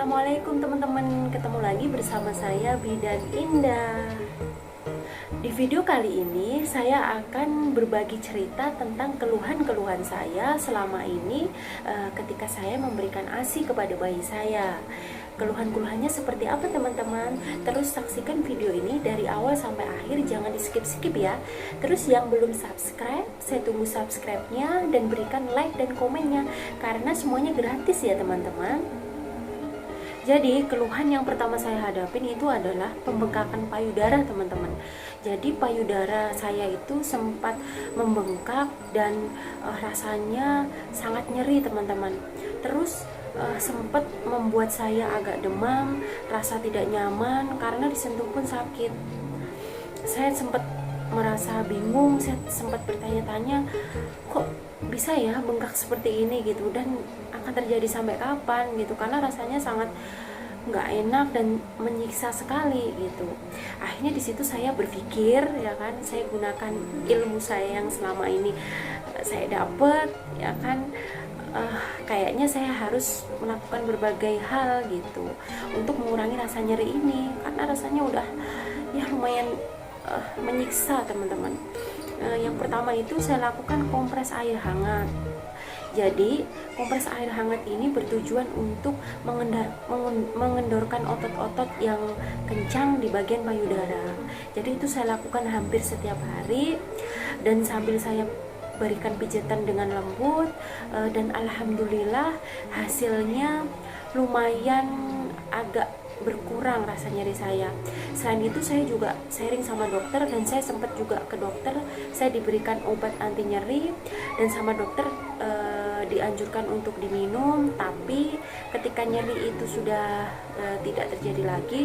Assalamualaikum teman-teman, ketemu lagi bersama saya Bidan Indah. Di video kali ini saya akan berbagi cerita tentang keluhan-keluhan saya selama ini ketika saya memberikan ASI kepada bayi saya. Keluhan-keluhannya seperti apa teman-teman? Terus saksikan video ini dari awal sampai akhir, jangan di skip-skip ya. Terus yang belum subscribe, saya tunggu subscribe-nya dan berikan like dan komennya, karena semuanya gratis ya teman-teman. Jadi keluhan yang pertama saya hadapin itu adalah pembengkakan payudara teman-teman. Jadi payudara saya itu sempat membengkak dan rasanya sangat nyeri teman-teman. Terus sempat membuat saya agak demam, rasa tidak nyaman karena disentuh pun sakit. Saya sempat merasa bingung, saya sempat bertanya-tanya, kok bisa ya bengkak seperti ini gitu, dan akan terjadi sampai kapan gitu, karena rasanya sangat nggak enak dan menyiksa sekali gitu. Akhirnya di situ saya berpikir ya kan, saya gunakan ilmu saya yang selama ini saya dapat ya kan, kayaknya saya harus melakukan berbagai hal gitu untuk mengurangi rasa nyeri ini, karena rasanya udah ya lumayan menyiksa teman-teman. Yang pertama itu saya lakukan kompres air hangat. Jadi kompres air hangat ini bertujuan untuk mengendorkan otot-otot yang kencang di bagian payudara. Jadi itu saya lakukan hampir setiap hari, dan sambil saya berikan pijitan dengan lembut, dan alhamdulillah hasilnya lumayan agak berkurang rasa nyeri saya. Selain itu saya juga sharing sama dokter, dan saya sempat juga ke dokter, saya diberikan obat anti nyeri dan sama dokter dianjurkan untuk diminum, tapi ketika nyeri itu sudah tidak terjadi lagi,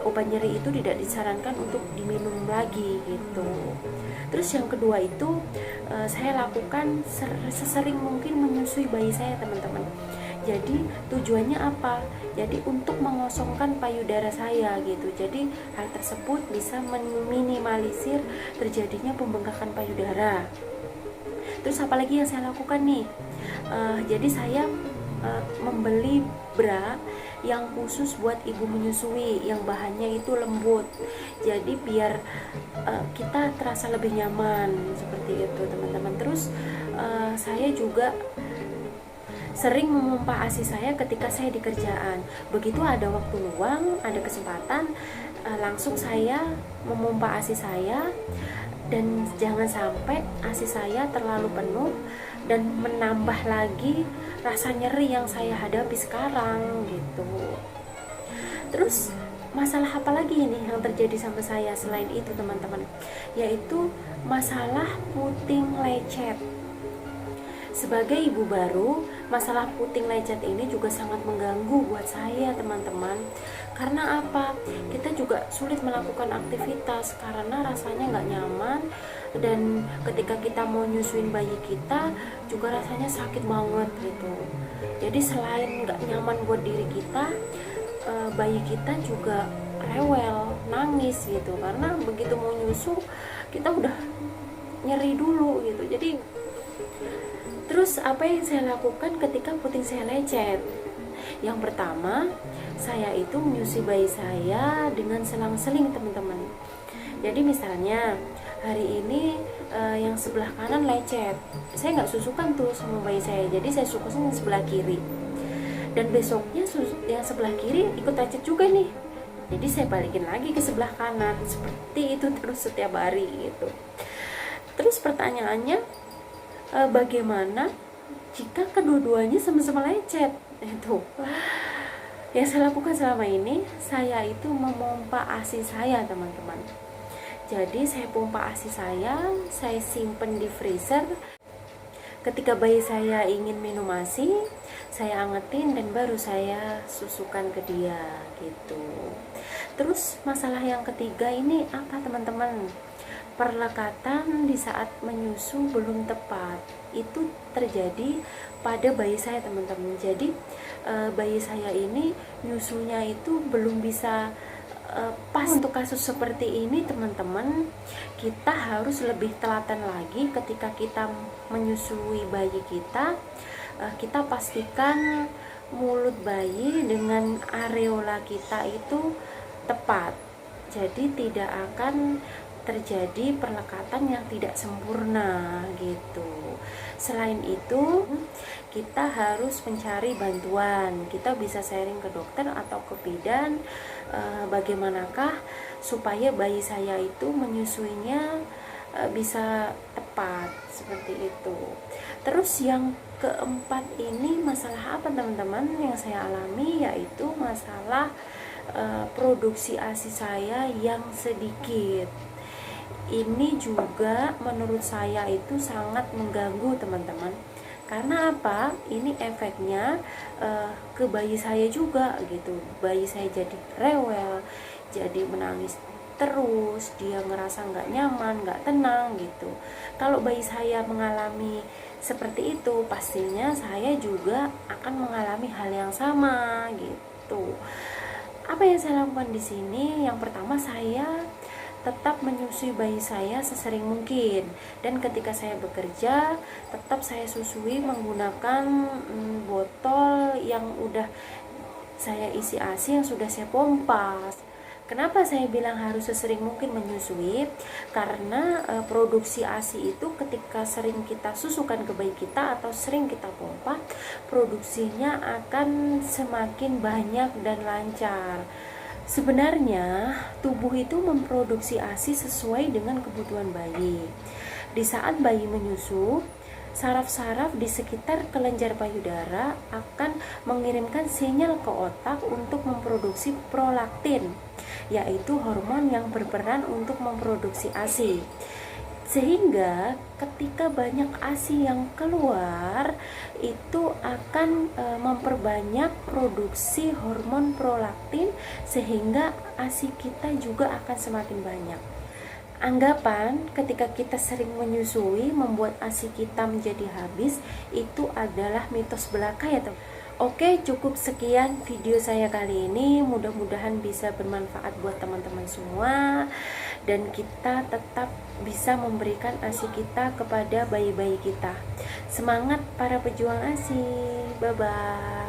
obat nyeri itu tidak disarankan untuk diminum lagi gitu. Terus yang kedua itu saya lakukan sesering mungkin menyusui bayi saya teman-teman. Jadi tujuannya apa? Jadi untuk mengosongkan payudara saya gitu. Jadi hal tersebut bisa meminimalisir terjadinya pembengkakan payudara. Terus apalagi yang saya lakukan nih? Jadi saya membeli bra yang khusus buat ibu menyusui, yang bahannya itu lembut. Jadi biar kita terasa lebih nyaman seperti itu teman-teman. Terus saya juga sering memompa ASI saya ketika saya di kerjaan. Begitu ada waktu luang, ada kesempatan, langsung saya memompa ASI saya, dan jangan sampai ASI saya terlalu penuh dan menambah lagi rasa nyeri yang saya hadapi sekarang gitu. Terus masalah apa lagi ini yang terjadi sama saya selain itu teman-teman? Yaitu masalah puting lecet. Sebagai ibu baru, masalah puting lecet ini juga sangat mengganggu buat saya teman-teman. Karena apa? Kita juga sulit melakukan aktivitas karena rasanya nggak nyaman, dan ketika kita mau nyusuin bayi kita juga rasanya sakit banget gitu. Jadi selain nggak nyaman buat diri kita, bayi kita juga rewel, nangis gitu, karena begitu mau nyusu kita udah nyeri dulu gitu. Jadi terus apa yang saya lakukan ketika puting saya lecet? Yang pertama, saya itu menyusui bayi saya dengan selang-seling teman-teman. Jadi misalnya hari ini yang sebelah kanan lecet, saya nggak susukan tuh sama bayi saya, jadi saya susukan yang sebelah kiri. Dan besoknya yang sebelah kiri ikut lecet juga nih, jadi saya balikin lagi ke sebelah kanan. Seperti itu terus setiap hari gitu. Terus pertanyaannya, bagaimana jika kedua-duanya sama-sama lecet? Itu yang saya lakukan selama ini. Saya itu memompa ASI saya teman-teman. Jadi saya pompa ASI saya simpen di freezer. Ketika bayi saya ingin minum ASI, saya angetin dan baru saya susukan ke dia gitu. Terus masalah yang ketiga ini apa teman-teman? Perlekatan di saat menyusu belum tepat. Itu terjadi pada bayi saya teman-teman. Jadi bayi saya ini nyusunya itu belum bisa pas. Untuk kasus seperti ini teman-teman, kita harus lebih telaten lagi ketika kita menyusui bayi kita. Kita pastikan mulut bayi dengan areola kita itu tepat. Jadi tidak akan terjadi perlekatan yang tidak sempurna gitu. Selain itu, kita harus mencari bantuan. Kita bisa sharing ke dokter atau ke bidan, bagaimanakah supaya bayi saya itu menyusuinya bisa tepat seperti itu. Terus yang keempat ini masalah apa teman-teman yang saya alami, yaitu masalah produksi ASI saya yang sedikit. Ini juga menurut saya itu sangat mengganggu teman-teman. Karena apa? Ini efeknya ke bayi saya juga gitu. Bayi saya jadi rewel, jadi menangis terus, dia ngerasa nggak nyaman, nggak tenang gitu. Kalau bayi saya mengalami seperti itu, pastinya saya juga akan mengalami hal yang sama gitu. Apa yang saya lakukan di sini? Yang pertama, saya tetap menyusui bayi saya sesering mungkin, dan ketika saya bekerja tetap saya susui menggunakan botol yang udah saya isi ASI yang sudah saya pompa. Kenapa saya bilang harus sesering mungkin menyusui? Karena produksi ASI itu ketika sering kita susukan ke bayi kita atau sering kita pompa, produksinya akan semakin banyak dan lancar. Sebenarnya tubuh itu memproduksi ASI sesuai dengan kebutuhan bayi. Di saat bayi menyusu, saraf-saraf di sekitar kelenjar payudara akan mengirimkan sinyal ke otak untuk memproduksi prolaktin, yaitu hormon yang berperan untuk memproduksi ASI. Sehingga ketika banyak ASI yang keluar, itu akan memperbanyak produksi hormon prolaktin, sehingga ASI kita juga akan semakin banyak. Anggapan ketika kita sering menyusui membuat ASI kita menjadi habis, itu adalah mitos belaka ya teman. Oke, cukup sekian video saya kali ini. Mudah-mudahan bisa bermanfaat buat teman-teman semua, dan kita tetap bisa memberikan ASI kita kepada bayi-bayi kita. Semangat para pejuang ASI. Bye-bye.